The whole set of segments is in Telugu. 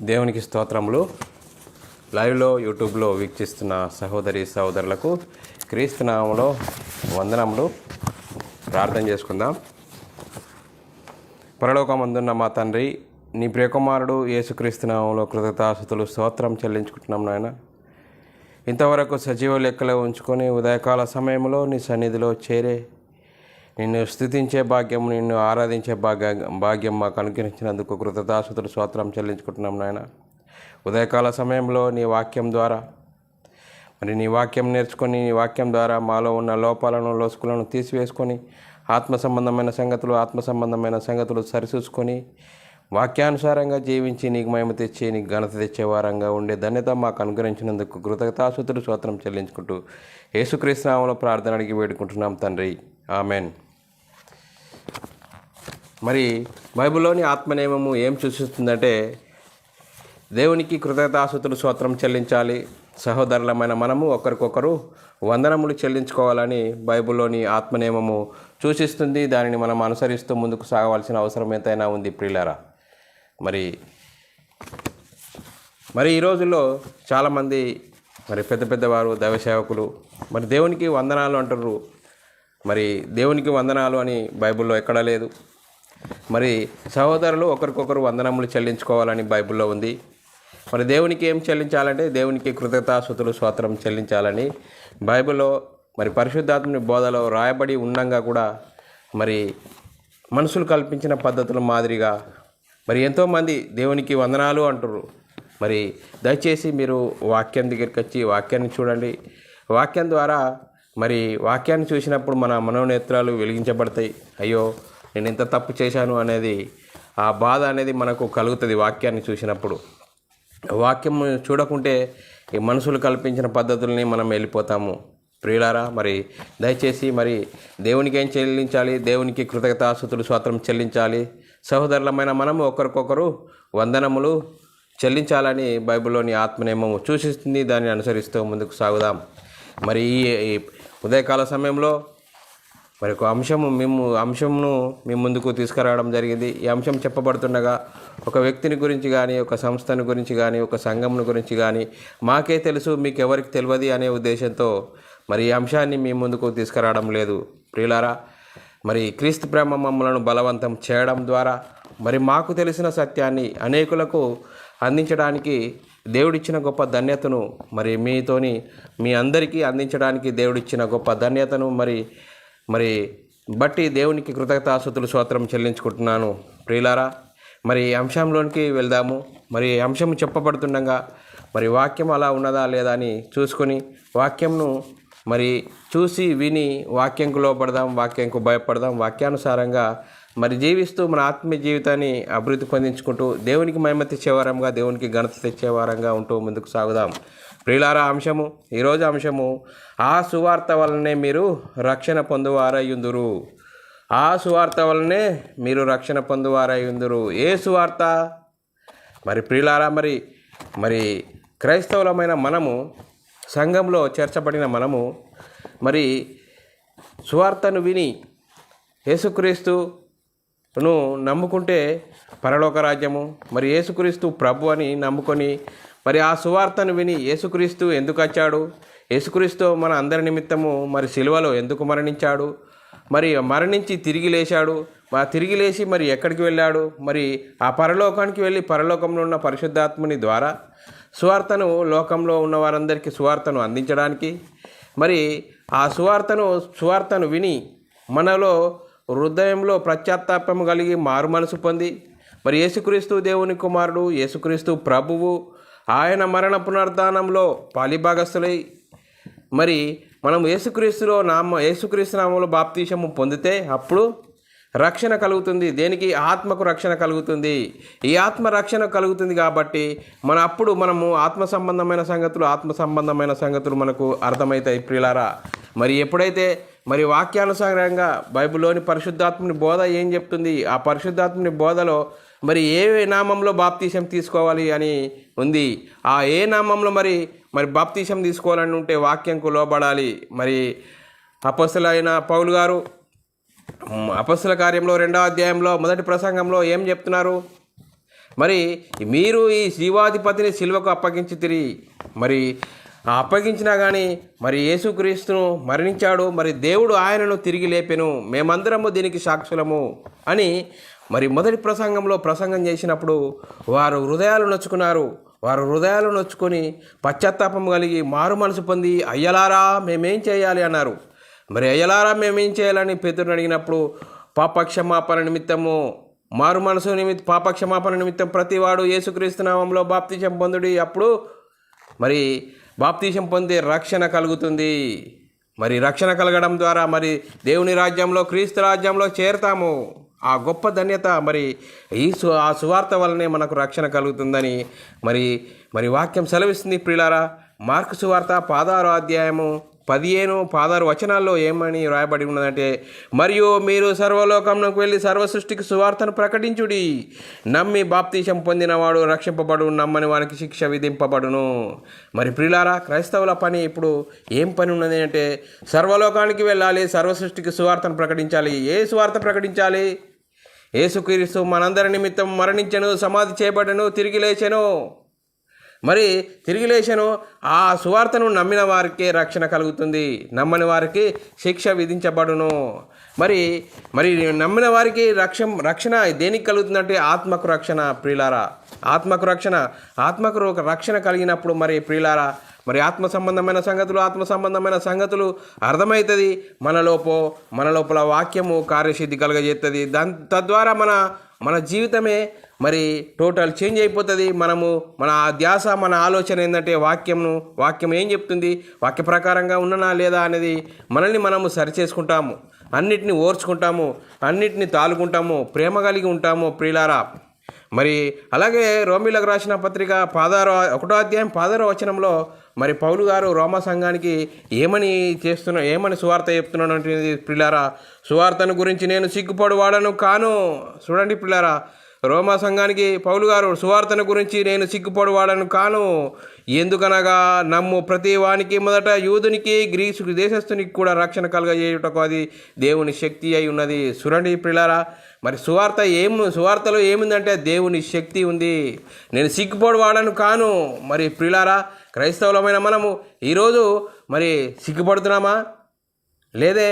దేవునికి స్తోత్రములు. లైవ్లో యూట్యూబ్లో వీక్షిస్తున్న సహోదరి సహోదరులకు క్రీస్తు నామములో వందనములు. ప్రార్థన చేసుకుందాం. పరలోకమందున్న మా తండ్రి, నీ ప్రియకుమారుడు యేసుక్రీస్తు నామములో కృతజ్ఞతాస్తుతులు స్తోత్రం చెల్లించుకుంటున్నాం నాయన. ఇంతవరకు సజీవ లెక్కలో ఉంచుకొని ఉదయకాల సమయంలో నీ సన్నిధిలో చేరే నిన్ను స్తుతించే భాగ్యం, నిన్ను ఆరాధించే భాగ్యం మాకు అనుగ్రహించినందుకు కృతజ్ఞతాస్తుతులు స్తోత్రం చెల్లించుకుంటున్నాం నాయన. ఉదయకాల సమయంలో నీ వాక్యం ద్వారా నీ వాక్యం నేర్చుకొని నీ వాక్యం ద్వారా మాలో ఉన్న లోపాలను లోసుకులను తీసివేసుకొని ఆత్మ సంబంధమైన సంగతులు సరిచూసుకొని వాక్యానుసారంగా జీవించి నీకు మహిమ తెచ్చి నీకు ఘనత తెచ్చే వారంగా ఉండే ధన్యత మాకు అనుగ్రహించినందుకు కృతజ్ఞతాస్తుతులు స్తోత్రం చెల్లించుకుంటూ యేసుక్రీస్తు నామములో ప్రార్థన అడిగి వేడుకుంటున్నాం తండ్రి, ఆమెన్. మరి బైబిల్లోని ఆత్మనియమము ఏం సూచిస్తుందంటే, దేవునికి కృతజ్ఞతాస్తుతులు స్తోత్రం చెల్లించాలి, సహోదరులమైన మనము ఒకరికొకరు వందనములు చెల్లించుకోవాలని బైబిల్లోని ఆత్మనియమము సూచిస్తుంది. దానిని మనం అనుసరిస్తూ ముందుకు సాగవలసిన అవసరం ఎంతైనా ఉంది ప్రియులారా. మరి ఈ రోజుల్లో చాలామంది పెద్ద పెద్దవారు దైవ సేవకులు దేవునికి వందనాలు అంటారు. దేవునికి వందనాలు అని బైబిల్లో ఎక్కడా లేదు. సహోదరులు ఒకరికొకరు వందనములు చెల్లించుకోవాలని బైబిల్లో ఉంది. దేవునికి ఏం చెల్లించాలంటే దేవునికి కృతజ్ఞతాస్తుతులు స్తోత్రం చెల్లించాలని బైబిల్లో పరిశుద్ధాత్మని బోధలో రాయబడి ఉండంగా కూడా మనుషులు కల్పించిన పద్ధతుల మాదిరిగా ఎంతోమంది దేవునికి వందనాలు అంటారు. దయచేసి మీరు వాక్యం దగ్గరికి వచ్చి వాక్యాన్ని చూడండి. వాక్యం ద్వారా వాక్యాన్ని చూసినప్పుడు మన మనోనేత్రాలు వెలిగించబడతాయి. అయ్యో, నేను ఎంత తప్పు చేశాను అనేది, ఆ బాధ అనేది మనకు కలుగుతుంది వాక్యాన్ని చూసినప్పుడు. వాక్యం చూడకుంటే ఈ మనుషులు కల్పించిన పద్ధతుల్ని మనం వెళ్ళిపోతాము ప్రియులారా. దయచేసి దేవునికి ఏం చెల్లించాలి? దేవునికి కృతజ్ఞతాస్తుతులు స్తోత్రం చెల్లించాలి. సహోదరులమైన మనము ఒకరికొకరు వందనములు చెల్లించాలని బైబిల్లోని ఆత్మనియమము సూచిస్తుంది. దాన్ని అనుసరిస్తూ ముందుకు సాగుదాం. ఈ ఉదయకాల సమయంలో ఒక అంశమును మీ ముందుకు తీసుకురావడం జరిగింది. ఈ అంశం చెప్పబడుతుండగా ఒక వ్యక్తిని గురించి కానీ, ఒక సంస్థను గురించి కానీ, ఒక సంఘమును గురించి కానీ మాకే తెలుసు, మీకు ఎవరికి తెలియదు అనే ఉద్దేశంతో ఈ అంశాన్ని మీ ముందుకు తీసుకురావడం లేదు ప్రియులారా. క్రీస్తు ప్రేమ మమ్మలను బలవంతం చేయడం ద్వారా మాకు తెలిసిన సత్యాన్ని అనేకులకు అందించడానికి దేవుడిచ్చిన గొప్ప ధన్యతను మీ అందరికీ అందించడానికి దేవుడిచ్చిన గొప్ప ధన్యతను బట్టి దేవునికి కృతజ్ఞతాస్తుతులు స్తోత్రం చెల్లించుకుంటున్నాను ప్రియులారా. అంశంలోనికి వెళ్దాము. అంశం చెప్పబడుతుండగా వాక్యం అలా ఉన్నదా లేదా అని చూసుకొని వాక్యంను చూసి విని వాక్యంకు లోపడదాం, వాక్యంకు భయపడదాం. వాక్యానుసారంగా జీవిస్తూ మన ఆత్మీయ జీవితాన్ని అభివృద్ధి పొందించుకుంటూ దేవునికి మహిమ తెచ్చేవారంగా, దేవునికి ఘనత తెచ్చేవారంగా ఉంటూ ముందుకు సాగుదాం ప్రియులారా. ఈరోజు అంశము ఆ సువార్త వలనే మీరు రక్షణ పొందువారయ్యుందురు. ఆ సువార్త వలనే మీరు రక్షణ పొందువారయ్యుందురు. ఏ సువార్త? ప్రియులారా, క్రైస్తవులమైన మనము, సంఘంలో చేర్చబడిన మనము సువార్తను విని యేసుక్రీస్తును నమ్ముకుంటే పరలోక రాజ్యము, యేసుక్రీస్తు ప్రభు అని నమ్ముకొని ఆ సువార్తను విని యేసుక్రీస్తు ఎందుకు వచ్చాడు, యేసుక్రీస్తు మన అందరి నిమిత్తము సిలువలో ఎందుకు మరణించాడు, మరణించి తిరిగి లేచాడు, తిరిగి లేచి ఎక్కడికి వెళ్ళాడు, ఆ పరలోకానికి వెళ్ళి పరలోకంలో ఉన్న పరిశుద్ధాత్ముని ద్వారా సువార్తను లోకంలో ఉన్న వారందరికీ సువార్తను అందించడానికి ఆ సువార్తను విని మనలో హృదయంలో పశ్చాత్తాపం కలిగి మారు మనసు పొంది యేసుక్రీస్తు దేవుని కుమారుడు, యేసుక్రీస్తు ప్రభువు, ఆయన మరణ పునరుద్ధానంలో పాలిభాగస్తులై మనం యేసుక్రీస్తు నామంలో బాప్తీసము పొందితే అప్పుడు రక్షణ కలుగుతుంది. దేనికి? ఆత్మకు రక్షణ కలుగుతుంది. ఈ ఆత్మ రక్షణ కలుగుతుంది కాబట్టి మనము ఆత్మ సంబంధమైన సంగతులు మనకు అర్థమవుతాయి ప్రియులారా. ఎప్పుడైతే వాక్యానుసారంగా బైబిల్లోని పరిశుద్ధాత్మని బోధ ఏం చెప్తుంది, ఆ పరిశుద్ధాత్మని బోధలో ఏ నామంలో బాప్తీసం తీసుకోవాలి అని ఉంది. ఆ ఏ నామంలో బాప్తీసం తీసుకోవాలని ఉంటే వాక్యంకు లోబడాలి. అపొస్తలుడైన పౌలు గారు అపొస్తల కార్యంలో 2వ అధ్యాయంలో మొదటి ప్రసంగంలో ఏం చెప్తున్నారు? మరి మీరు ఈ జీవాధిపతిని సిలువకు అప్పగించితిరి. మరి అప్పగించినా కానీ మరి యేసుక్రీస్తును మరణించాడు, మరి దేవుడు ఆయనను తిరిగి లేపెను, మేమందరము దీనికి సాక్షులము అని మరి మొదటి ప్రసంగంలో ప్రసంగం చేసినప్పుడు వారు హృదయాలు నొచ్చుకున్నారు. వారు హృదయాలు నొచ్చుకొని పశ్చాత్తాపం కలిగి మారు మనసు పొంది అయ్యలారా మేమేం చేయాలి అన్నారు. మరి అయ్యలారా మేమేం చేయాలని పేతురుని అడిగినప్పుడు పాపక్షమాపణ నిమిత్తము మారు మనసు పాపక్షమాపణ నిమిత్తం ప్రతివాడు యేసుక్రీస్తు నామంలో బాప్తిసం పొందుడి, అప్పుడు మరి బాప్తిసం పొందే రక్షణ కలుగుతుంది. మరి రక్షణ కలగడం ద్వారా మరి దేవుని రాజ్యంలో, క్రీస్తు రాజ్యంలో చేరతాము. ఆ గొప్ప ధన్యత మరి ఆ సువార్త వల్లనే మనకు రక్షణ కలుగుతుందని మరి వాక్యం సెలవిస్తుంది. ప్రియులారా, మార్కు సువార్త 16వ అధ్యాయము 15-16 వచనాల్లో ఏమని రాయబడి ఉన్నదంటే, మరియు మీరు సర్వలోకంలోకి వెళ్ళి సర్వ సృష్టికి సువార్తను ప్రకటించుడి, నమ్మి బాప్తిసం పొందినవాడు రక్షింపబడు, నమ్మని వానికి శిక్ష విధింపబడును. మరి ప్రియులారా, క్రైస్తవుల పని ఇప్పుడు ఏం పని ఉన్నది అంటే సర్వలోకానికి వెళ్ళాలి, సర్వ సృష్టికి సువార్తను ప్రకటించాలి. ఏ సువార్త ప్రకటించాలి? యేసుక్రీస్తు మనందరి నిమిత్తం మరణించెను, సమాధి చేయబడెను, తిరిగి లేచెను. మరి తిరిగి లేచెను. ఆ సువార్తను నమ్మిన వారికి రక్షణ కలుగుతుంది, నమ్మని వారికి శిక్ష విధించబడును. మరి నమ్మిన వారికి రక్షణ దేనికి కలుగుతుందంటే ఆత్మకు రక్షణ. ప్రియులారా, ఆత్మకు రక్షణ కలిగినప్పుడు మరి ప్రియులారా, మరి ఆత్మ సంబంధమైన సంగతులు అర్థమవుతుంది. మన లోపల వాక్యము కార్యసిద్ధి కలుగజేస్తుంది. తద్వారా మన జీవితమే మరి టోటల్ చేంజ్ అయిపోతుంది. మన ధ్యాస, మన ఆలోచన ఏంటంటే వాక్యం ఏం చెప్తుంది, వాక్య ప్రకారంగా ఉన్ననా లేదా అనేది మనల్ని మనము సరిచేసుకుంటాము, అన్నిటిని ఓర్చుకుంటాము, అన్నిటిని తాలుకుంటాము, ప్రేమ కలిగి ఉంటాము. ప్రియులారా, మరి అలాగే రోమీలకు రాసిన పత్రిక 1వ అధ్యాయం 16వ వచనంలో మరి పౌలు గారు రోమా సంఘానికి ఏమని సువార్త చెప్తున్నాడు అంటే, ప్రియులారా, సువార్తను గురించి నేను సిగ్గుపడు వాడను కాను. చూడండి ప్రియులారా, రోమా సంఘానికి పౌలు గారు సువార్తను గురించి నేను సిగ్గుపడు వాడను కాను, ఎందుకనగా నమ్ము ప్రతి వానికి మొదట యూదునికి గ్రీసు దేశస్థునికి కూడా రక్షణ కలుగజేయుటకు అది దేవుని శక్తి అయి ఉన్నది. చూడండి ప్రియులారా, మరి సువార్తలో ఏముందంటే దేవుని శక్తి ఉంది. నేను సిగ్గుపడు వాడను కాను. మరి ప్రియులారా, క్రైస్తవులమైన మనము ఈరోజు మరి సిగ్గుపడుతున్నామా? లేదే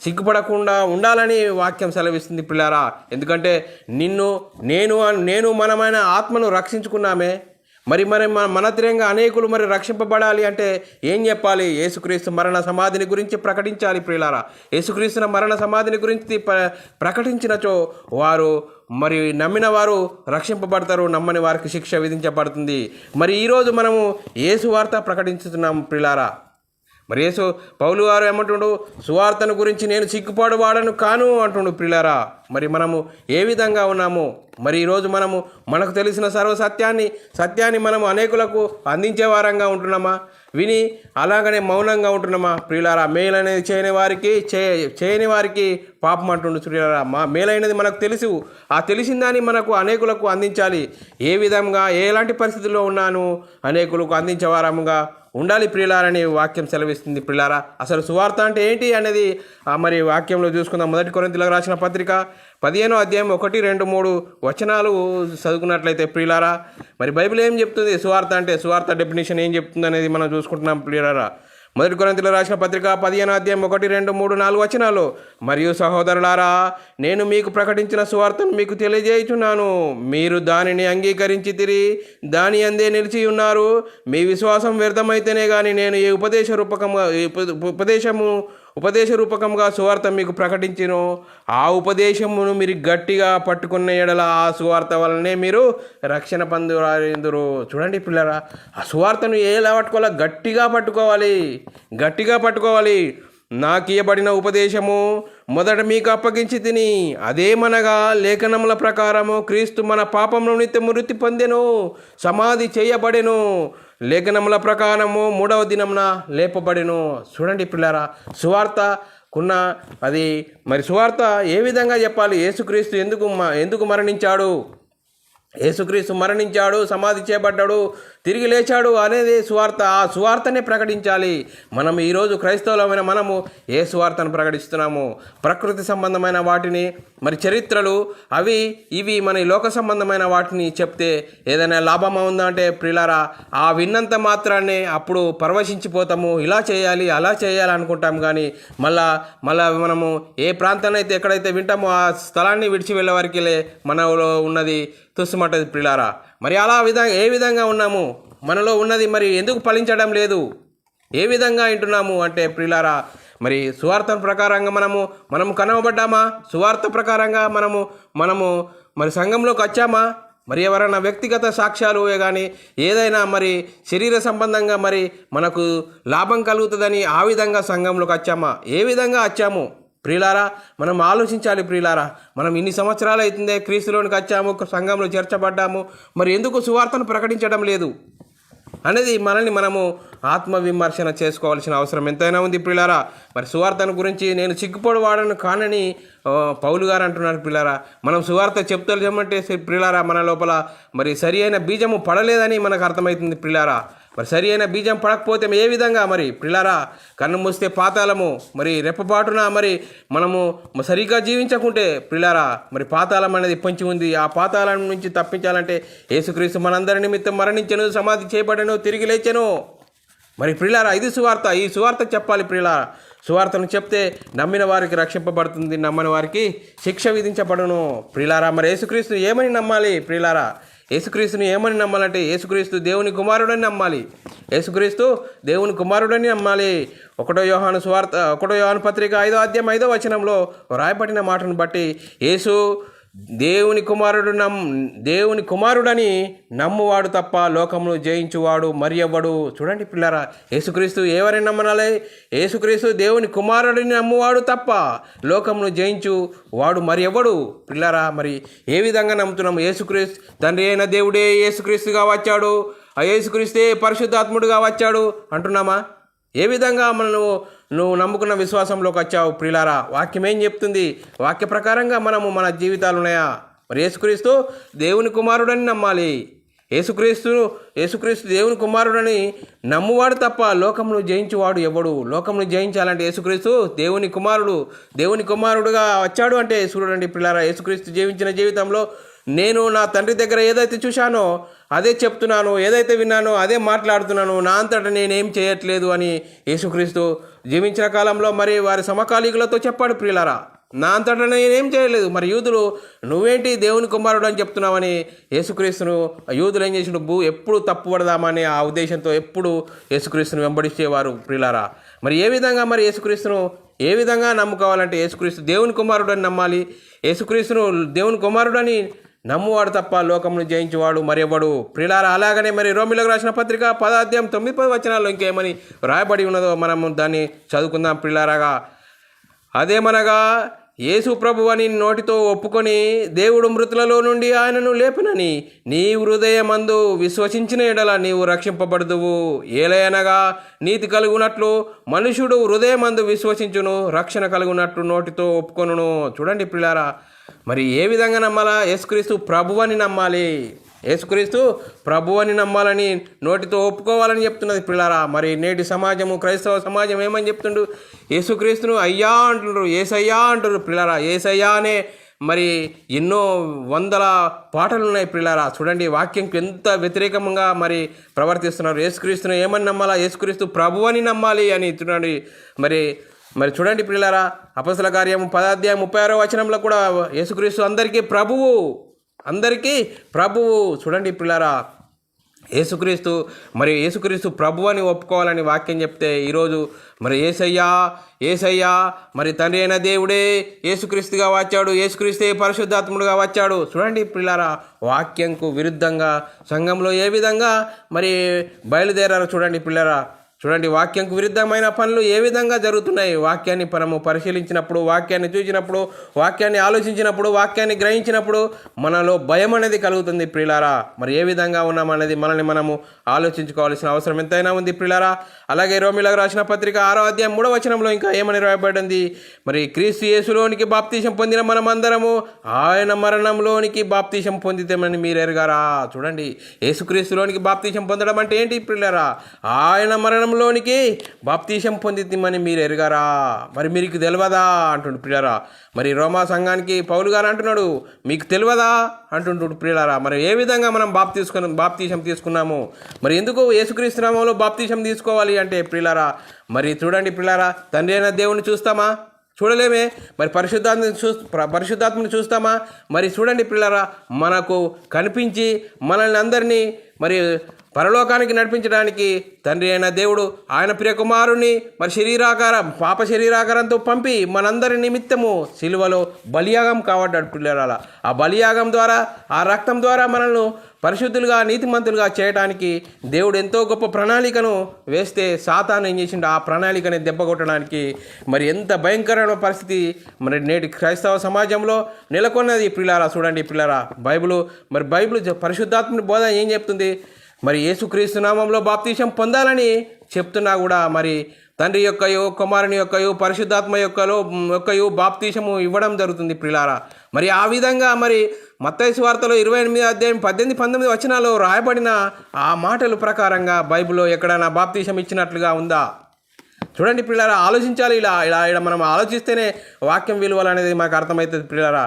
సిగ్గుపడకుండా ఉండాలని వాక్యం సెలవిస్తుంది ప్రియులారా. ఎందుకంటే నేను మనమైన ఆత్మను రక్షించుకున్నామే. మరి మనతిరంగా అనేకులు మరి రక్షింపబడాలి అంటే ఏం చెప్పాలి? యేసుక్రీస్తు మరణ సమాధిని గురించి ప్రకటించాలి ప్రియులారా. యేసుక్రీస్తు మరణ సమాధిని గురించి ప్రకటించినచో వారు మరి నమ్మిన వారు రక్షింపబడతారు, నమ్మని వారికి శిక్ష విధించబడుతుంది. మరి ఈరోజు మనము యేసు వార్త ప్రకటించుతున్నాం ప్రియులారా. మరి పౌలు గారు ఏమంటుండు? సువార్తను గురించి నేను సిగ్గుపాడు వాడను కాను అంటుండు ప్రియులారా. మరి మనము ఏ విధంగా ఉన్నాము? మరి ఈరోజు మనకు తెలిసిన సత్యాన్ని మనము అనేకులకు అందించే వారంగా ఉంటున్నామా? విని అలాగనే మౌనంగా ఉంటున్నామా? ప్రియులారా, మేలనేది చేయని వారికి పాపం అంటుండు ప్రియులారా. మేలైనది మనకు తెలుసు, ఆ తెలిసిన దాన్ని మనకు అనేకులకు అందించాలి. ఏ విధంగా ఎలాంటి పరిస్థితుల్లో ఉన్నాను అనేకులకు అందించేవారముగా ఉండాలి ప్రియులారని వాక్యం సెలవిస్తుంది ప్రియులారా. అసలు సువార్త అంటే ఏంటి అనేది మరి వాక్యంలో చూసుకుందాం. 1 కొరింథీయులకు రాసిన పత్రిక 15వ అధ్యాయం 1, 2, 3 వచనాలు చదువుకున్నట్లయితే ప్రియులారా, మరి బైబిల్ ఏం చెప్తుంది సువార్త అంటే, సువార్త డెఫినేషన్ ఏం చెప్తుంది అనేది మనం చూసుకుంటున్నాం ప్రియులారా. 1 కొరింథీయులకు రాసిన పత్రిక 15వ అధ్యాయం 1, 2, 3, 4 వచనాలు, మరియు సహోదరులారా, నేను మీకు ప్రకటించిన సువార్తను మీకు తెలియజేయుచున్నాను, మీరు దానిని అంగీకరించితిరి, దాని అందే నిలిచి ఉన్నారు. మీ విశ్వాసం వ్యర్థమైతేనే కానీ నేను ఈ ఉపదేశ రూపకంగా సువార్త మీకు ప్రకటించిను. ఆ ఉపదేశమును మీరు గట్టిగా పట్టుకున్న ఎడల ఆ సువార్త వలనే మీరు రక్షణ పొందురు. చూడండి పిల్లరా, ఆ సువార్తను ఎలా పట్టుకోవాలా? గట్టిగా పట్టుకోవాలి. నాకు ఇయ్యబడిన ఉపదేశము మొదట మీకు అప్పగించి తిని, అదేమనగా లేఖనముల ప్రకారము క్రీస్తు మన పాపముల నిమిత్తము మృతి పొందెను, సమాధి చేయబడెను, లేఖనముల ప్రకారము 3వ దినమున లేపబడెను. చూడండి పిల్లారా, సువార్తకున్న అది మరి సువార్త ఏ విధంగా చెప్పాలి? యేసుక్రీస్తు ఎందుకు మరణించాడు? యేసుక్రీస్తు మరణించాడు, సమాధి చేయబడ్డాడు, తిరిగి లేచాడు అనేది సువార్త. ఆ సువార్తనే ప్రకటించాలి. మనం ఈరోజు క్రైస్తవులమైన మనము ఏ సువార్తను ప్రకటిస్తున్నాము? ప్రకృతి సంబంధమైన వాటిని, మరి చరిత్రలు, అవి ఇవి మన ఈ లోక సంబంధమైన వాటిని చెప్తే ఏదైనా లాభమా ఉందా అంటే ప్రియులారా, ఆ విన్నంత మాత్రాన్ని అప్పుడు పరవశించిపోతాము. ఇలా చేయాలి అలా చేయాలి అనుకుంటాం. కానీ మళ్ళా మనము ఏ ప్రాంతాన్ని అయితే ఎక్కడైతే వింటామో ఆ స్థలాన్ని విడిచి వెళ్ళే వరకు మనలో ఉన్నది తుస్సుమంటది ప్రియులారా. మరి అలా ఏ విధంగా ఉన్నాము? మనలో ఉన్నది మరి ఎందుకు ఫలించడం లేదు? ఏ విధంగా వింటున్నాము అంటే ప్రియులారా, మరి సువార్త ప్రకారంగా మనము కనవబడ్డామా? సువార్త ప్రకారంగా మనము మరి సంఘంలోకి వచ్చామా? మరి ఎవరైనా వ్యక్తిగత సాక్ష్యాలు కానీ ఏదైనా మరి శరీర సంబంధంగా మరి మనకు లాభం కలుగుతుందని ఆ విధంగా సంఘంలోకి వచ్చామా? ఏ విధంగా వచ్చాము ప్రియులారా? మనం ఆలోచించాలి ప్రియులారా. మనం ఇన్ని సంవత్సరాలు అవుతుందే క్రీస్తులోనికి వచ్చాము, సంఘంలో చేర్చబడ్డాము, మరి ఎందుకు సువార్తను ప్రకటించడం లేదు అనేది మనము ఆత్మవిమర్శన చేసుకోవాల్సిన అవసరం ఎంతైనా ఉంది ప్రియులారా. మరి సువార్తను గురించి నేను సిగ్గుపడి వాడను కానని పౌలు గారు అంటున్నారు ప్రియులారా. మనం సువార్త చెప్తామంటే ప్రియులారా, మన లోపల మరి సరి అయిన బీజము పడలేదని మనకు అర్థమవుతుంది ప్రియులారా. మరి సరి అయిన బీజం పడకపోతే ఏ విధంగా మరి ప్రియులారా? కన్ను మూస్తే పాతాళము, మరి రెప్పపాటున మరి మనము సరిగ్గా జీవించకుంటే ప్రియులారా, మరి పాతాళం అనేది పొంచి ఉంది. ఆ పాతాళం నుంచి తప్పించాలంటే యేసుక్రీస్తు మనందరి నిమిత్తం మరణించెను, సమాధి చేయబడెను, తిరిగి లేచెను. మరి ప్రియులారా, ఇది సువార్త. ఈ సువార్త చెప్పాలి ప్రియులారా. సువార్తను చెప్తే నమ్మిన వారికి రక్షింపబడుతుంది, నమ్మని వారికి శిక్ష విధించబడును ప్రియులారా. మరి యేసుక్రీస్తుని ఏమని నమ్మాలి ప్రియులారా? యేసుక్రీస్తుని ఏమని నమ్మాలంటే యేసుక్రీస్తు దేవుని కుమారుడని నమ్మాలి. యేసుక్రీస్తు దేవుని కుమారుడని నమ్మాలి. 1 యోహాను పత్రిక 5వ అధ్యాయం 5వ వచనంలో రాయబడిన మాటను బట్టి యేసు దేవుని కుమారుడని నమ్మువాడు తప్ప లోకమును జయించువాడు మరి ఎవ్వడు. చూడండి పిల్లరా, యేసుక్రీస్తు ఎవరిని నమ్మనాలి? యేసుక్రీస్తు దేవుని కుమారుడిని నమ్మువాడు తప్ప లోకమును జయించు వాడు మరి ఎవ్వడు పిల్లరా. మరి ఏ విధంగా నమ్ముతున్నాము? యేసుక్రీస్తు తండ్రి అయిన దేవుడే యేసుక్రీస్తుగా వచ్చాడు, ఆ యేసుక్రీస్తే పరిశుద్ధాత్ముడుగా వచ్చాడు అంటున్నామా? ఏ విధంగా నువ్వు నమ్ముకున్న విశ్వాసంలోకి వచ్చావు ప్రియులారా? వాక్యం ఏం చెప్తుంది? వాక్య ప్రకారంగా మన జీవితాలు ఉన్నాయా? మరి యేసుక్రీస్తు దేవుని కుమారుడని నమ్మాలి. యేసుక్రీస్తు దేవుని కుమారుడని నమ్మువాడు తప్ప లోకమును జయించువాడు ఎవడు? లోకమును జయించాలంటే యేసుక్రీస్తు దేవుని కుమారుడుగా వచ్చాడు అంటే చూడండి ప్రియులారా, యేసుక్రీస్తు జీవించిన జీవితంలో నేను నా తండ్రి దగ్గర ఏదైతే చూశానో అదే చెప్తున్నాను, ఏదైతే విన్నానో అదే మాట్లాడుతున్నాను, నా అంతటా నేనేం చేయట్లేదు అని యేసుక్రీస్తు జీవించిన కాలంలో మరి వారి సమకాలీకులతో చెప్పాడు ప్రియులారా. నా అంతటా నేనేం చేయలేదు. మరి యూదులు నువ్వేంటి దేవుని కుమారుడు అని చెప్తున్నావని యేసుక్రీస్తును యూదులు ఏం చేసిండు? ఎప్పుడు తప్పుపడదామని ఆ ఉద్దేశంతో ఎప్పుడు యేసుక్రీస్తును వెంబడించేవారు ప్రియులారా. మరి ఏ విధంగా మరి యేసుక్రీస్తును ఏ విధంగా నమ్ముకోవాలంటే యేసుక్రీస్తు దేవుని కుమారుడని నమ్మాలి. యేసుక్రీస్తును దేవుని కుమారుడని నమ్మువాడు తప్ప లోకమును జయించువాడు మరెవ్వడు ప్రియులారా. అలాగనే మరి రోమిలకు రాసిన పత్రిక 10వ అధ్యాయం 9-10 వచనాల్లో ఇంకేమని రాయబడి ఉన్నదో మనము దాన్ని చదువుకుందాం ప్రియులారాగా. అదేమనగా యేసు ప్రభువని నోటితో ఒప్పుకొని దేవుడు మృతులలో నుండి ఆయనను లేపునని నీ హృదయమందు విశ్వసించిన ఎడల నీవు రక్షింపబడుదువు. ఏలయనగా నీతి కలుగునట్లు మనుషుడు హృదయమందు విశ్వసించును, రక్షణ కలుగునట్లు నోటితో ఒప్పుకొనును. చూడండి ప్రియులారా, మరి ఏ విధంగా నమ్మాలా? యేసుక్రీస్తు ప్రభువని నమ్మాలి. యేసుక్రీస్తు ప్రభువని నమ్మాలని నోటితో ఒప్పుకోవాలని చెప్తున్నది ప్రియులారా. మరి నేటి సమాజము, క్రైస్తవ సమాజం ఏమని చెప్తుండు? యేసుక్రీస్తును అయ్యా అంటున్నారు, ఏసయ్యా అంటున్నారు ప్రియులారా. ఏసయ్యా అనే మరి ఎన్నో వందల పాటలు ఉన్నాయి ప్రియులారా. చూడండి వాక్యంకి ఎంత వ్యతిరేకంగా మరి ప్రవర్తిస్తున్నారు. యేసుక్రీస్తును ఏమని నమ్మాలా? యేసుక్రీస్తు ప్రభువని నమ్మాలి అని చూడండి. మరి చూడండి ప్రియులారా, అపొస్తలుల కార్యము 10వ అధ్యాయం 36వ వచనంలో కూడా యేసుక్రీస్తు అందరికీ ప్రభువు. చూడండి ప్రియులారా, యేసుక్రీస్తు ప్రభు అని ఒప్పుకోవాలని వాక్యం చెప్తే ఈరోజు మరి ఏసయ్యా మరి తండ్రి అయిన దేవుడే యేసుక్రీస్తుగా వచ్చాడు, యేసుక్రీస్తే పరిశుద్ధాత్ముడుగా వచ్చాడు. చూడండి ప్రియులారా, వాక్యంకు విరుద్ధంగా సంఘంలో ఏ విధంగా మరి బయలుదేరారో చూడండి ప్రియులారా. చూడండి, వాక్యంకు విరుద్ధమైన పనులు ఏ విధంగా జరుగుతున్నాయి. వాక్యాన్ని మనము పరిశీలించినప్పుడు, వాక్యాన్ని చూసినప్పుడు, వాక్యాన్ని ఆలోచించినప్పుడు, వాక్యాన్ని గ్రహించినప్పుడు మనలో భయం అనేది కలుగుతుంది ప్రియులారా. మరి ఏ విధంగా ఉన్నామనేది మనల్ని మనము ఆలోచించుకోవాల్సిన అవసరం ఎంతైనా ఉంది ప్రియులారా. అలాగే రోమీయులకు రాసిన పత్రిక 6వ అధ్యాయం 3వ వచనంలో ఇంకా ఏమని రాయబడింది, మరి క్రీస్తు యేసులోనికి బాప్తీసం పొందిన మనమందరము ఆయన మరణంలోనికి బాప్తీసం పొందితేమని మీరు ఎరగారా. చూడండి, యేసుక్రీస్తులోనికి బాప్తీసం పొందడం అంటే ఏంటి ప్రియులారా? ఆయన మరణంలోనికి బాప్తీసం పొందితేమని మీరు ఎరగారా. మరి మీకు తెలియదా అంటుండు ప్రియులారా. మరి రోమా సంఘానికి పౌలు గారు అంటున్నాడు, మీకు తెలియదా అంటుంటు ప్రియులారా. మరి ఏ విధంగా మనం బాప్తీసం తీసుకున్నాము, మరి ఎందుకు యేసుక్రీస్తు నామములో బాప్తీసం తీసుకోవాలి అంటే ప్రియులారా, మరి చూడండి ప్రియులారా, తండ్రి అయిన దేవుని చూస్తామా? చూడలేమే. మరి పరిశుద్ధాత్మని చూస్తామా? మరి చూడండి పిల్లరా, మనకు కనిపించి మనల్ని అందరినీ మరి పరలోకానికి నడిపించడానికి తండ్రి అయిన దేవుడు ఆయన ప్రియకుమారుని మరి పాప శరీరాకారంతో పంపి మనందరి నిమిత్తము సిలువలో బలియాగం కావడ్డాడు పిల్లరాల. ఆ బలియాగం ద్వారా, ఆ రక్తం ద్వారా మనల్ని పరిశుద్ధులుగా నీతిమంతులుగా చేయడానికి దేవుడు ఎంతో గొప్ప ప్రణాళికను వేస్తే సాతాను ఏం చేసిండు, ఆ ప్రణాళికని దెబ్బకొట్టడానికి మరి ఎంత భయంకరమైన పరిస్థితి మరి నేటి క్రైస్తవ సమాజంలో నెలకొన్నది పిల్లారా. చూడండి పిల్లారా, బైబిల్ పరిశుద్ధాత్మని బోధ ఏం చెప్తుంది, మరి యేసుక్రీస్తు నామంలో బాప్తీసం పొందాలని చెప్తున్నా కూడా మరి తండ్రి యొక్కయో కుమారుని యొక్కయో పరిశుద్ధాత్మ యొక్కయో బాప్తీసము ఇవ్వడం జరుగుతుంది ప్రియులారా. మరి ఆ విధంగా మరి మత్తయి సువార్తలో 28వ అధ్యాయం 18-19 వచనాల్లో రాయబడిన ఆ మాటల ప్రకారంగా బైబిల్లో ఎక్కడైనా బాప్తీసం ఇచ్చినట్లుగా ఉందా? చూడండి పిల్లరా, ఆలోచించాలి. ఇలా మనం ఆలోచిస్తేనే వాక్యం విలువలు అనేది మాకు అర్థమవుతుంది పిల్లరా.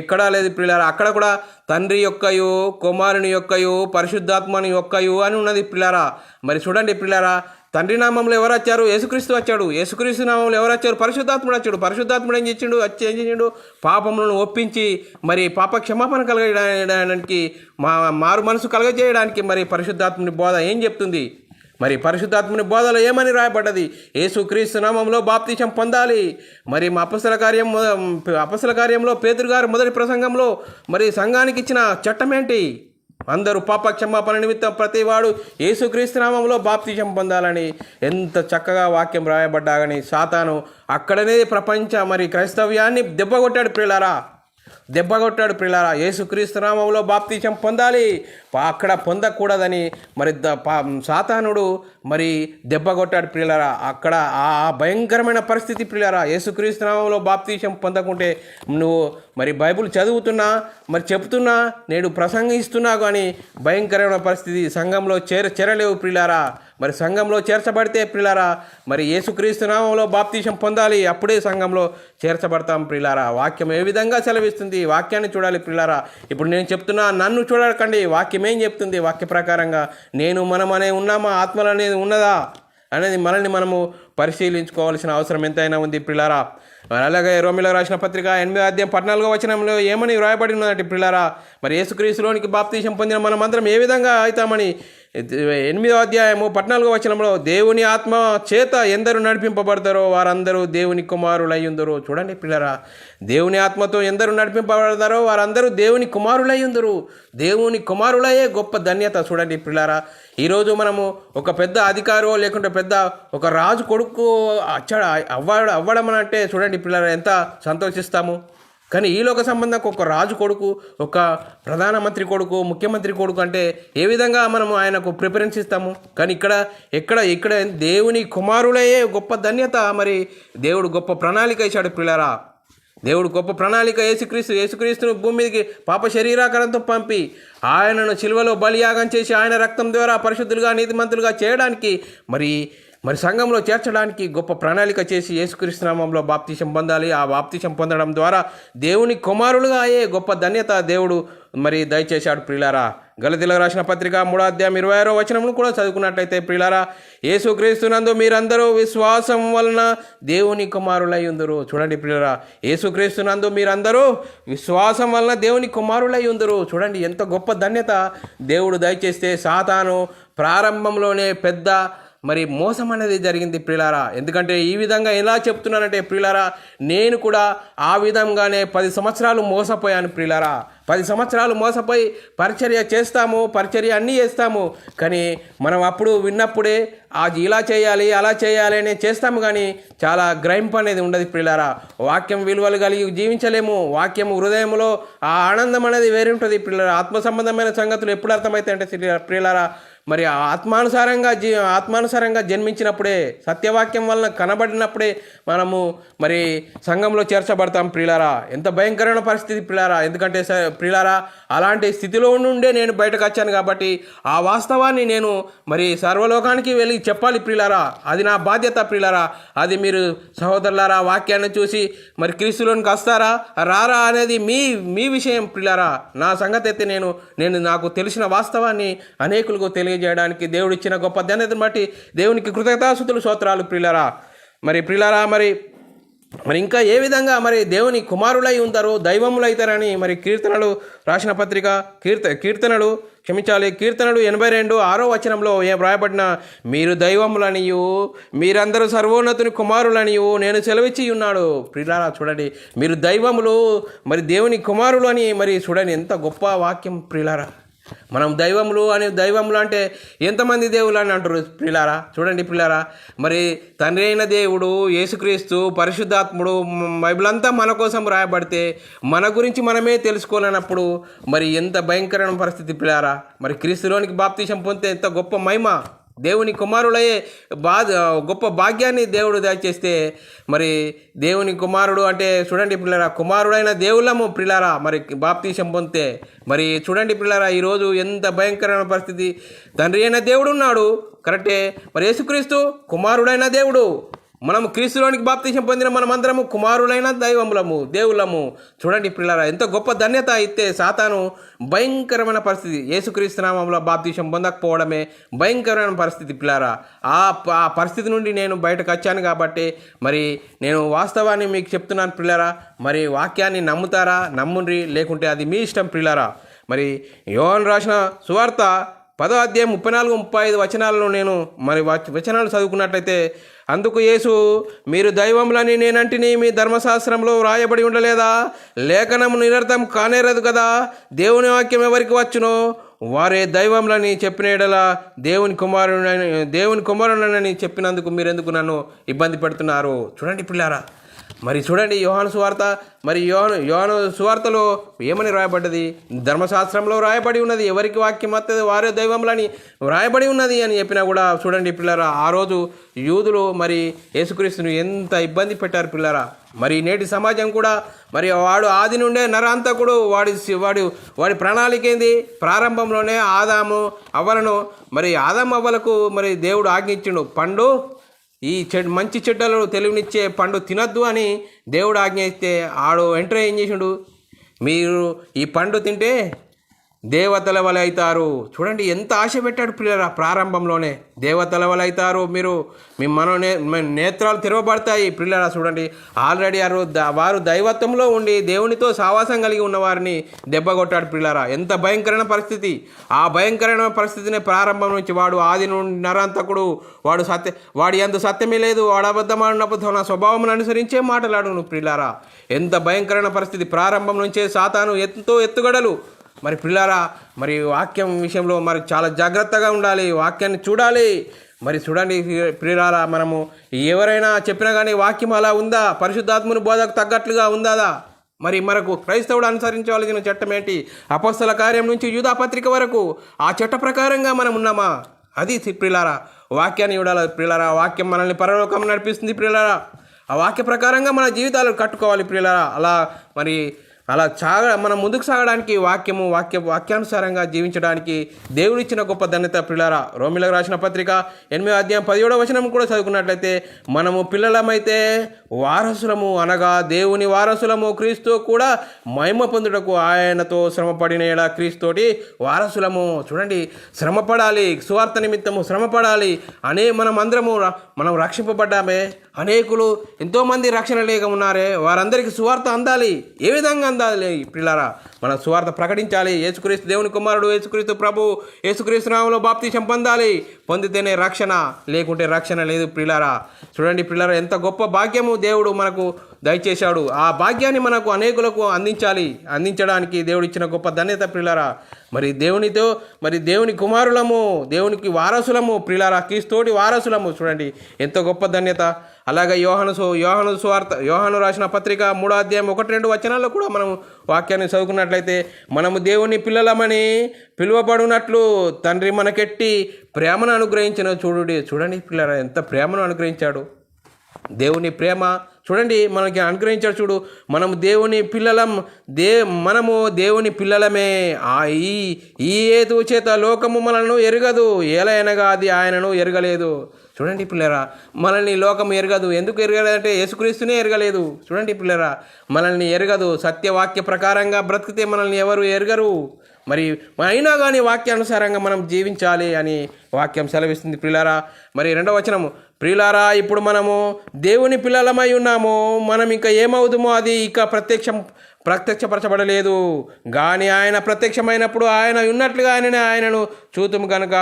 ఎక్కడా లేదు పిల్లరా. అక్కడ కూడా తండ్రి యొక్కయో కుమారుని యొక్కయో పరిశుద్ధాత్మని యొక్కయో అని ఉన్నది పిల్లరా. మరి చూడండి పిల్లరా, తండ్రి నామంలో ఎవరు వచ్చారు? యేసుక్రీస్తు వచ్చాడు. యేసుక్రీస్తు నామంలో ఎవరు వచ్చారు? పరిశుద్ధాత్ముడు వచ్చాడు. పరిశుద్ధాత్ముడు ఏం చేసిండు? పాపములను ఒప్పించి మరి పాప క్షమాపణ కలగడానికి, మారు మనసు కలగజేయడానికి మరి పరిశుద్ధాత్ముని బోధ ఏం చెప్తుంది? మరి పరిశుద్ధాత్మని బోధలో ఏమని రాయబడ్డది? యేసుక్రీస్తు నామంలో బాప్తీసం పొందాలి. మరి మా అపొస్తల కార్యంలో పేతురు గారు మొదటి ప్రసంగంలో మరి సంఘానికి ఇచ్చిన చట్టం ఏంటి? అందరూ పాప క్షమాపణ నిమిత్తం ప్రతివాడు యేసుక్రీస్తు నామంలో బాప్తీసం పొందాలని ఎంత చక్కగా వాక్యం రాయబడ్డాగని సాతాను అక్కడనే ప్రపంచ మరి క్రైస్తవ్యాన్ని దెబ్బకొట్టాడు ప్రియులారా. యేసుక్రీస్తు నామంలో బాప్తీసం పొందాలి, అక్కడ పొందకూడదని మరి సాతానుడు మరి దెబ్బకొట్టాడు ప్రియులారా. అక్కడ ఆ భయంకరమైన పరిస్థితి ప్రియులారా. యేసుక్రీస్తు నామంలో బాప్తీసం పొందకుంటే నువ్వు మరి బైబిల్ చదువుతున్నా, మరి చెప్తున్నా, నేడు ప్రసంగిస్తున్నా కానీ భయంకరమైన పరిస్థితి. సంఘంలో చేరలేవు ప్రియులారా. మరి సంఘంలో చేర్చబడితే ప్రియులారా మరి యేసుక్రీస్తు నామంలో బాప్తీసం పొందాలి, అప్పుడే సంఘంలో చేర్చబడతాం ప్రియులారా. వాక్యం ఏ విధంగా సెలవిస్తుంది? వాక్యాన్ని చూడాలి ప్రియులారా. ఇప్పుడు నేను చెప్తున్నా, నన్ను చూడకండి, వాక్యం ఏం చెప్తుంది? వాక్య ప్రకారంగా మనం అనే ఉన్నామా, ఆత్మలు అనేది ఉన్నదా అనేది మనల్ని మనము పరిశీలించుకోవాల్సిన అవసరం ఎంతైనా ఉంది ప్రియులారా. అలాగే రోమీయులకు రాసిన పత్రిక 8వ అధ్యాయం 14వ వచనంలో ఏమని వ్రాయబడి ఉన్నదంటే ప్రియులారా, మరి యేసుక్రీస్తులోనికి బాప్తీసం పొందిన మనమందరం ఏ విధంగా అవుతామని 8వ అధ్యాయము 14వ వచనంలో, దేవుని ఆత్మ చేత ఎందరు నడిపింపబడతారో వారందరూ దేవుని కుమారులయ్యుందరు. చూడండి పిల్లరా, దేవుని ఆత్మతో ఎందరు నడిపింపబడతారో వారందరూ దేవుని కుమారులయ్యుందరు. దేవుని కుమారులయ్యే గొప్ప ధన్యత. చూడండి పిల్లరా, ఈరోజు మనము ఒక పెద్ద అధికారో లేకుంటే పెద్ద ఒక రాజు కొడుకు అవ్వడం అంటే చూడండి పిల్లరా ఎంత సంతోషిస్తాము. కానీ ఈ లోక సంబంధంగా ఒక రాజు కొడుకు, ఒక ప్రధానమంత్రి కొడుకు, ముఖ్యమంత్రి కొడుకు అంటే ఏ విధంగా మనము ఆయనకు ప్రిఫరెన్స్ ఇస్తాము. కానీ ఇక్కడ దేవుని కుమారులయ్యే గొప్ప ధన్యత. మరి దేవుడు గొప్ప ప్రణాళిక ఇచ్చాడు పిల్లరా. దేవుడు గొప్ప ప్రణాళిక, యేసుక్రీస్తును భూమి మీదకి పాప శరీరాకారంతో పంపి ఆయనను సిలువలో బలియాగం చేసి ఆయన రక్తం ద్వారా పరిశుద్ధులుగా నీతిమంతులుగా చేయడానికి మరి సంఘంలో చేర్చడానికి గొప్ప ప్రణాళిక చేసి యేసుక్రీస్తు నామములో బాప్తీసం పొందాలి. ఆ బాప్తీసం పొందడం ద్వారా దేవుని కుమారులుగా అయ్యే గొప్ప ధన్యత దేవుడు మరి దయచేశాడు ప్రియులారా. గలతీయులకు రాసిన పత్రిక 3వ అధ్యాయం 26వ వచనమును కూడా చదువుకున్నట్లయితే ప్రియులారా, యేసుక్రీస్తునందు మీరందరూ విశ్వాసం వలన దేవుని కుమారులై ఉందరు. చూడండి ప్రియులారా, యేసుక్రీస్తునందు మీరందరూ విశ్వాసం వలన దేవుని కుమారులై ఉందరు. చూడండి ఎంత గొప్ప ధన్యత దేవుడు దయచేస్తే. సాతాను ప్రారంభంలోనే పెద్ద మరి మోసం అనేది జరిగింది ప్రియులారా. ఎందుకంటే ఈ విధంగా ఎలా చెప్తున్నానంటే ప్రియులారా, నేను కూడా ఆ విధంగానే 10 సంవత్సరాలు మోసపోయాను ప్రియులారా. 10 సంవత్సరాలు మోసపోయి పరిచర్య చేస్తాము, పరిచర్య అన్నీ చేస్తాము, కానీ మనం అప్పుడు విన్నప్పుడే అది ఇలా చేయాలి అలా చేయాలి అని చేస్తాము, కానీ చాలా గ్రహింపు అనేది ఉండదు ప్రియులారా. వాక్యం విలువలు కలిగి జీవించలేము. వాక్యం హృదయంలో ఆ ఆనందం అనేది వేరే ఉంటుంది ప్రియులారా. ఆత్మ సంబంధమైన సంగతులు ఎప్పుడు అర్థమవుతాయి అంటే ప్రియులారా, మరి ఆత్మానుసారంగా జన్మించినప్పుడే, సత్యవాక్యం వలన కనబడినప్పుడే మనము మరి సంఘంలో చేర్చబడతాం ప్రియులారా. ఎంత భయంకరమైన పరిస్థితి ప్రియులారా. ఎందుకంటే ప్రియులారా, అలాంటి స్థితిలో నుండే నేను బయటకు వచ్చాను కాబట్టి ఆ వాస్తవాన్ని నేను మరి సర్వలోకానికి వెళ్ళి చెప్పాలి ప్రియులారా. అది నా బాధ్యత ప్రియులారా. అది మీరు సహోదరులారా వాక్యాన్ని చూసి మరి క్రీస్తులోనికి వస్తారా రారా అనేది మీ విషయం ప్రియులారా. నా సంగతి అయితే నేను నాకు తెలిసిన వాస్తవాన్ని అనేకులకు తెలియజేయడానికి దేవుడు ఇచ్చిన గొప్ప ధన్యతను బట్టి దేవునికి కృతజ్ఞతాస్తుతులు స్తోత్రాలు ప్రియులారా. మరి ప్రియులారా, మరి ఇంకా ఏ విధంగా మరి దేవుని కుమారులై ఉంటారు, దైవములు అవుతారని మరి కీర్తనలు రాసిన పత్రిక కీర్తనలు 82:6 ఏం రాయబడిన, మీరు దైవములనియు మీరందరూ సర్వోన్నతుని కుమారులనియు నేను సెలవిచ్చి ఉన్నాడు. ప్రియులారా చూడండి, మీరు దైవములు మరి దేవుని కుమారులు అని మరి చూడండి, ఎంత గొప్ప వాక్యం ప్రియులారా. మనం దైవములు అంటే ఎంతమంది దేవుళ్ళు అని అంటారు ప్రియులారా. చూడండి ప్రియులారా, మరి తండ్రి అయిన దేవుడు, యేసుక్రీస్తు, పరిశుద్ధాత్ముడు, బైబిల్ అంతా మన కోసం రాయబడితే మన గురించి మనమే తెలుసుకోలేనప్పుడు మరి ఎంత భయంకరమైన పరిస్థితి ప్రియులారా. మరి క్రీస్తులోనికి బాప్తిసం పొందితే ఎంత గొప్ప మహిమ, దేవుని కుమారులయ్యే గొప్ప భాగ్యాన్ని దేవుడు దయచేస్తే మరి దేవుని కుమారుడు అంటే చూడండి పిల్లరా, కుమారుడైన దేవుళ్ళము ప్రియులారా. మరి బాప్తిసం పొందితే మరి చూడండి పిల్లరా, ఈరోజు ఎంత భయంకరమైన పరిస్థితి. తండ్రి అయిన దేవుడు ఉన్నాడు కరెక్టే, మరి యేసుక్రీస్తు కుమారుడైన దేవుడు. మనం క్రీస్తులోనికి బాప్తిసం పొందిన మనమందరము కుమారులైన దైవములము, దేవుళ్ళము. చూడండి ప్రియులారా, ఎంత గొప్ప ధన్యత అయితే సాతాను భయంకరమైన పరిస్థితి. యేసుక్రీస్తు నామములో బాప్తిసం పొందకపోవడమే భయంకరమైన పరిస్థితి ప్రియులారా. ఆ పరిస్థితి నుండి నేను బయటకు వచ్చాను కాబట్టి మరి నేను వాస్తవాన్ని మీకు చెప్తున్నాను ప్రియులారా. మరి వాక్యాన్ని నమ్ముతారా నమ్ముండ్రి, లేకుంటే అది మీ ఇష్టం ప్రియులారా. మరి యోహాను రాసిన సువార్త 10వ అధ్యాయం 34-35 వచనాలను నేను మరి వచనాలు చదువుకున్నట్లయితే, అందుకు యేసు, మీరు దైవములని నేనంటిని మీ ధర్మశాస్త్రంలో వ్రాయబడి ఉండలేదా? లేఖనము నిరర్థం కానేరదు కదా. దేవుని వాక్యం ఎవరికి వచ్చునో వారే దైవములని చెప్పిన ఎడల దేవుని కుమారుడని చెప్పినందుకు మీరెందుకు నన్ను ఇబ్బంది పెడుతున్నారు? చూడండి పిల్లారా, మరి చూడండి యోహాను సువార్త, మరి యోహాను సువార్తలో ఏమని రాయబడ్డది? ధర్మశాస్త్రంలో రాయబడి ఉన్నది, ఎవరికి వాక్యం వస్తుంది వారే దైవములని రాయబడి ఉన్నది అని చెప్పినా కూడా చూడండి పిల్లరా, ఆ రోజు యూదులు మరి యేసుక్రీస్తును ఎంత ఇబ్బంది పెట్టారు పిల్లరా. మరి నేటి సమాజం కూడా మరి వాడు ఆది నుండే నరాంతకుడు, వాడి ప్రణాళిక ఏంది? ప్రారంభంలోనే ఆదాము అవ్వలకు మరి దేవుడు ఆజ్ఞించిండు, పండు ఈ మంచి చెడ్డలు తెలివినిచ్చే పండు తినద్దు అని దేవుడు ఆజ్ఞ ఇస్తే ఆడు వెంటనే ఏం చేసిండు? మీరు ఈ పండు తింటే దేవతల వలె అవుతారు. చూడండి ఎంత ఆశ పెట్టాడు పిల్లరా. ప్రారంభంలోనే దేవతల వలె అవుతారు, మీరు మీ నేత్రాలు తెరవబడతాయి పిల్లరా. చూడండి ఆల్రెడీ వారు దైవత్వంలో ఉండి దేవునితో సావాసం కలిగి ఉన్న వారిని దెబ్బ కొట్టాడు పిల్లరా. ఎంత భయంకరమైన పరిస్థితి. ఆ భయంకరమైన పరిస్థితిని ప్రారంభం నుంచి వాడు ఆది నుండి నరాంతకుడు, వాడి అందు సత్యమే లేదు, వాడు అబద్ధమాడినప్పుడు నా స్వభావం అనుసరించే మాట్లాడును పిల్లారా. ఎంత భయంకరమైన పరిస్థితి. ప్రారంభం నుంచే సాతాను ఎంతో ఎత్తుగడలు. మరి పిల్లారా, మరి వాక్యం విషయంలో మరి చాలా జాగ్రత్తగా ఉండాలి, వాక్యాన్ని చూడాలి. మరి చూడండి ప్రియులారా, మనము ఎవరైనా చెప్పినా కానీ వాక్యం అలా ఉందా? పరిశుద్ధాత్మని బోధకు తగ్గట్లుగా ఉందా? మరి మనకు క్రైస్తవుడు అనుసరించవలసిన చట్టం ఏంటి? అపొస్తల కార్యం నుంచి యూదా పత్రిక వరకు ఆ చట్ట ప్రకారంగా మనం ఉన్నామా? అది ప్రియులారా, వాక్యాన్ని చూడాలి ప్రియులారా. వాక్యం మనల్ని పరలోకం నడిపిస్తుంది ప్రియులారా. ఆ వాక్య ప్రకారంగా మన జీవితాలు కట్టుకోవాలి ప్రియులారా. అలా మనం ముందుకు సాగడానికి వాక్యానుసారంగా జీవించడానికి దేవుడిచ్చిన గొప్ప ధన్యత ప్రియులారా. రోమిలకు రాసిన పత్రిక 8వ అధ్యాయం 17వ వచనం కూడా చదువుకున్నట్లయితే, మనము పిల్లలమైతే వారసులము, అనగా దేవుని వారసులము, క్రీస్తు కూడా మహిమ పొందుటకు ఆయనతో శ్రమపడిన క్రీస్తుతోటి వారసులము. చూడండి, శ్రమపడాలి, సువార్త నిమిత్తము శ్రమపడాలి. మనం రక్షింపబడ్డామే. అనేకులు ఎంతోమంది రక్షణ లేక ఉన్నారే, వారందరికీ సువార్త అందాలి. ఏ విధంగా పొందాలి పిల్లారా, మన సువార్త ప్రకటించాలి. యేసుక్రీస్తు దేవుని కుమారుడు, యేసుక్రీస్తు ప్రభు, యేసుక్రీస్తు నామములో బాప్తిసం పొందాలి. పొందితేనే రక్షణ, లేకుంటే రక్షణ లేదు పిల్లారా. చూడండి పిల్లారా, ఎంత గొప్ప భాగ్యము దేవుడు మనకు దయచేశాడు. ఆ భాగ్యాన్ని మనకు అనేకులకు అందించడానికి దేవుడు ఇచ్చిన గొప్ప ధన్యత పిల్లారా. మరి దేవుని కుమారులము, దేవునికి వారసులము పిల్లారా, క్రీస్తుతోటి వారసులము. చూడండి ఎంత గొప్ప ధన్యత. అలాగే యోహాను రాసిన పత్రిక 3వ అధ్యాయం 1-2 వచనాల్లో కూడా మనం వాక్యాన్ని చదువుకున్నట్లయితే, మనము దేవుని పిల్లలమని పిలువబడినట్లు తండ్రి మనకెట్టి ప్రేమను అనుగ్రహించిన చూడండి పిల్లరా, ఎంత ప్రేమను అనుగ్రహించాడు. దేవుని ప్రేమ చూడండి మనకి అనుగ్రహించాడు. చూడు, మనము దేవుని పిల్లలమే. ఈ హేతువు చేత లోకము మనల్ని ఎరగదు, ఏలయనగా అది ఆయనను ఎరగలేదు. చూడండి పిల్లరా, మనల్ని లోకం ఎరగదు. ఎందుకు ఎరగలేదంటే యేసుక్రీస్తునే ఎరగలేదు. చూడండి పిల్లరా, మనల్ని ఎరగదు. సత్యవాక్య ప్రకారంగా బ్రతికితే మనల్ని ఎవరు ఎరగరు. మరి అయినా కానీ వాక్యానుసారంగా మనం జీవించాలి అని వాక్యం సెలవిస్తుంది ప్రియులారా. మరి 2వ వచనము, ప్రియులారా ఇప్పుడు మనము దేవుని పిల్లలమై ఉన్నాము, మనం ఇంకా ఏమవుదుమో అది ఇక ప్రత్యక్షపరచబడలేదు. కానీ ఆయన ప్రత్యక్షమైనప్పుడు ఆయన ఉన్నట్లుగా ఆయనను చూతుము కనుక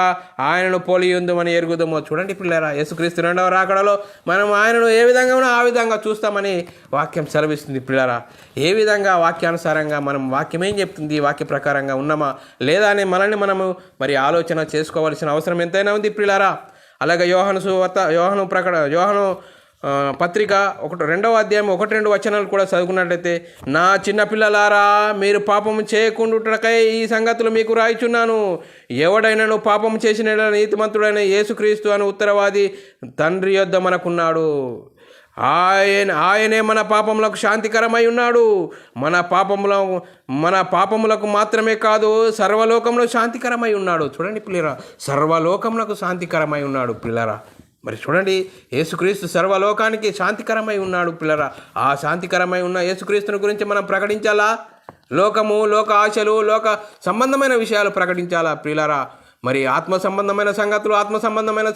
ఆయనను పోలి ఉందమని ఎరుగుదము. చూడండి పిల్లరా, యేసుక్రీస్తు 2వ రాకడలో మనం ఆయనను ఏ విధంగా ఆ విధంగా చూస్తామని వాక్యం సెలవిస్తుంది పిల్లరా. ఏ విధంగా వాక్యానుసారంగా మనం వాక్యం ఏం చెప్తుంది, వాక్య ప్రకారంగా ఉన్నామా లేదా అని మనము మరి ఆలోచన చేసుకోవాల్సిన అవసరం ఎంతైనా ఉంది పిల్లరా. అలాగే యోహాను పత్రిక 2వ అధ్యాయం 1-2 వచనాలు కూడా చదువుకున్నట్లయితే, నా చిన్న పిల్లలారా మీరు పాపము చేయకుండుటకై ఈ సంగతులు మీకు రాయిచున్నాను. ఎవడైనాను పాపము చేసిన నీతిమంతుడైన యేసుక్రీస్తు అని ఉత్తరవాది తండ్రి యొద్ద మనకున్నాడు. ఆయనే మన పాపములకు శాంతికరమై ఉన్నాడు. మన పాపములకు మాత్రమే కాదు, సర్వలోకంలో శాంతికరమై ఉన్నాడు. చూడండి పిల్లరా, సర్వలోకములకు శాంతికరమై ఉన్నాడు పిల్లరా. మరి చూడండి, యేసుక్రీస్తు సర్వలోకానికి శాంతికరమై ఉన్నాడు పిల్లరా. ఆ శాంతికరమై ఉన్న యేసుక్రీస్తుని గురించి మనం ప్రకటించాలా? లోక ఆశలు, లోక సంబంధమైన విషయాలు ప్రకటించాలా ప్రియులారా. మరి ఆత్మ సంబంధమైన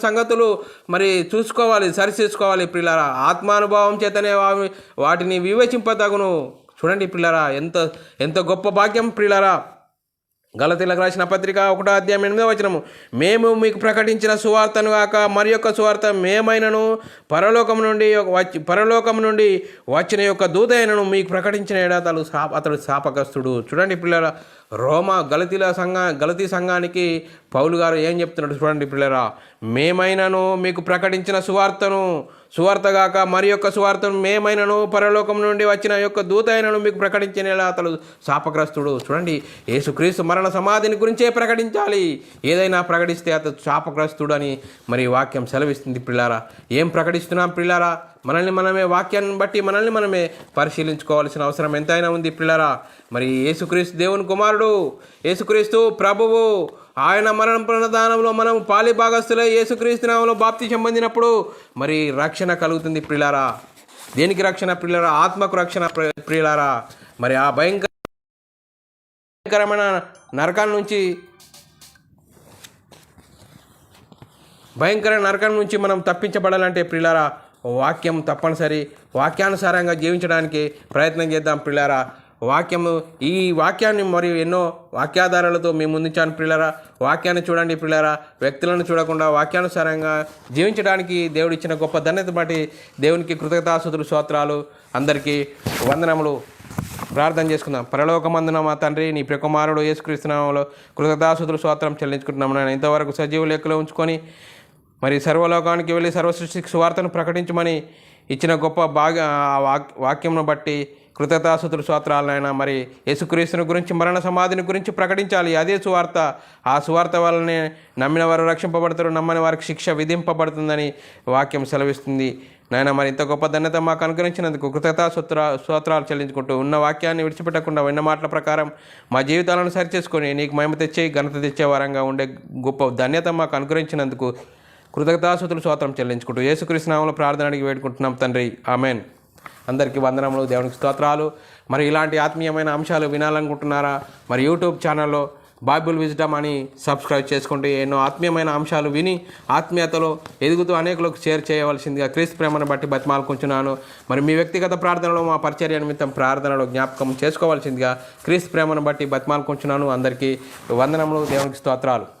సంగతులు మరి సరిచేసుకోవాలి ప్రియులారా. ఆత్మానుభవం చేతనే వాటిని వివేచింపదగును. చూడండి ప్రియులారా, ఎంత గొప్ప భాగ్యం ప్రియులారా. గలతీలకు రాసిన పత్రిక 1వ అధ్యాయం 8వ వచనము, మేము మీకు ప్రకటించిన సువార్తను కాక మరి యొక్క సువార్త మేమైనను పరలోకం నుండి వచ్చిన యొక్క దూత అయినను మీకు ప్రకటించిన అతడు శాపగ్రస్తుడు. చూడండి పిల్లరా, గలతీ సంఘానికి పౌలు గారు ఏం చెప్తున్నాడు చూడండి పిల్లరా, మేమైనను మీకు ప్రకటించిన సువార్తగాక మరి యొక్క సువార్తను మేమైనను పరలోకం నుండి వచ్చిన యొక్క దూత అయినను మీకు ప్రకటించిన అతడు శాపగ్రస్తుడు. చూడండి, యేసుక్రీస్తు మరణ సమాధిని గురించే ప్రకటించాలి. ఏదైనా ప్రకటిస్తే అతడు శాపగ్రస్తుడు అని మరి వాక్యం సెలవిస్తుంది పిల్లారా. ఏం ప్రకటిస్తున్నాం పిల్లారా? వాక్యాన్ని బట్టి మనల్ని పరిశీలించుకోవాల్సిన అవసరం ఎంతైనా ఉంది పిల్లారా. మరి యేసుక్రీస్తు దేవుని కుమారుడు, యేసుక్రీస్తు ప్రభువు, ఆయన మరణ పునరుద్ధానంలో మనం పాలిభాగస్తులై యేసుక్రీస్తు నామములో బాప్తిసం పొందినప్పుడు మరి రక్షణ కలుగుతుంది ప్రియులారా. దేనికి రక్షణ ప్రియులారా? ఆత్మకు రక్షణ ప్రియులారా. మరి ఆ భయంకరమైన నరకం నుంచి మనం తప్పించబడాలంటే ప్రియులారా వాక్యం తప్పనిసరి. వాక్యానుసారంగా జీవించడానికి ప్రయత్నం చేద్దాం ప్రియులారా. ఈ వాక్యాన్ని మరియు ఎన్నో వాక్యాధారాలతో మేము ముందుంచాను ప్రియులారా. వాక్యాన్ని చూడండి ప్రియులారా, వ్యక్తులను చూడకుండా వాక్యానుసారంగా జీవించడానికి దేవుడు ఇచ్చిన గొప్ప ధన్యత బట్టి దేవునికి కృతజ్ఞతాస్తుతులు, స్తోత్రాలు. అందరికీ వందనములు. ప్రార్థన చేసుకుందాం. పరలోకమందున మా తండ్రి, నీ ప్రియకుమారుడు యేసుక్రీస్తు నామములో కృతజ్ఞతాస్తుతులు, స్తోత్రం చెల్లించుకుంటున్నాము. నేను ఇంతవరకు సజీవ లెక్కలో ఉంచుకొని మరి సర్వలోకానికి వెళ్ళి సర్వసృష్టికి సువార్తను ప్రకటించమని ఇచ్చిన గొప్ప వాక్యంను బట్టి కృతజ్ఞతాస్తుతులు, స్తోత్రాలనైనా. మరి యేసుక్రీస్తుని గురించి, మరణ సమాధిని గురించి ప్రకటించాలి. అదే సువార్త. ఆ సువార్త వల్లనే నమ్మిన వారు రక్షింపబడతారు, నమ్మని వారికి శిక్ష విధింపబడుతుందని వాక్యం సెలవిస్తుంది నాయన. మరి ఇంత గొప్ప ధన్యత మాకు అనుగ్రహించినందుకు స్తోత్రాలు చెల్లించుకుంటూ ఉన్న వాక్యాన్ని విడిచిపెట్టకుండా విన్న మాటల ప్రకారం మా జీవితాలను సరిచేసుకొని నీకు మహిమ తెచ్చే, ఘనత తెచ్చే వారంగా ఉండే గొప్ప ధన్యత మాకు అనుగ్రహించినందుకు కృతజ్ఞతాస్తుతులు, స్తోత్రం చెల్లించుకుంటూ యేసుక్రీస్తు నామములో ప్రార్థన అడిగి వేడుకుంటున్నాం తండ్రి, ఆమెన్. అందరికీ వందనములు, దేవునికి స్తోత్రాలు. మరి ఇలాంటి ఆత్మీయమైన అంశాలు వినాలనుకుంటున్నారా? మరి యూట్యూబ్ ఛానల్లో బైబిల్ విజ్డమ్ అని సబ్స్క్రైబ్ చేసుకుంటే ఎన్నో ఆత్మీయమైన అంశాలు విని ఆత్మీయతలో ఎదుగుతూ అనేకులకు షేర్ చేయవలసిందిగా క్రీస్తు ప్రేమను బట్టి బతిమాలుకుంటున్నాను. మరి మీ వ్యక్తిగత ప్రార్థనలో మా పరిచర్య నిమిత్తం ప్రార్థనలో జ్ఞాపకం చేసుకోవాల్సిందిగా క్రీస్తు ప్రేమను బట్టి బతిమాలుకుంటున్నాను. అందరికీ వందనములు, దేవునికి స్తోత్రాలు.